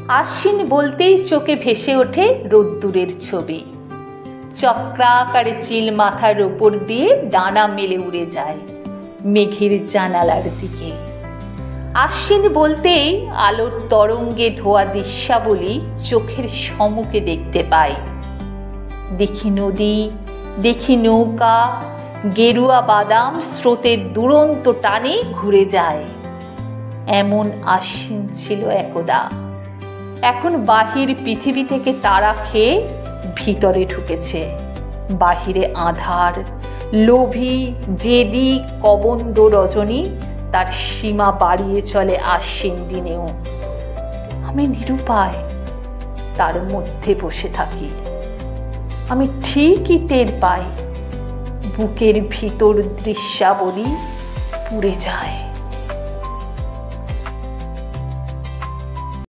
আশ্বিন বলতেই চোখে ভেসে ওঠে রোদ্দুরের ছবি। চক্রাকারে চিল মাথার ওপর দিয়ে ডানা মেলে উড়ে যায় মেঘের জানালার দিকে। আশ্বিন বলতেই আলোর তরঙ্গে ধোয়া দৃশ্যাবলী চোখের সম্মুখে দেখতে পাই। দেখি নদী, দেখি নৌকা, গেরুয়া বাদাম স্রোতের দুরন্ত টানে ঘুরে যায়। এমন আশ্বিন ছিল একদা। এখন বাহির পৃথিবী থেকে তারা খেয়ে ভিতরে ঢুকেছে। বাহিরে আঁধার, লোভী, জেদি, কবন্দ রজনী তার সীমা বাড়িয়ে চলে আশ্বিন দিনেও। আমি নিরুপায় তার মধ্যে বসে থাকি। আমি ঠিকই টের পাই বুকের ভিতর দৃশ্যাবলী পুড়ে যায়।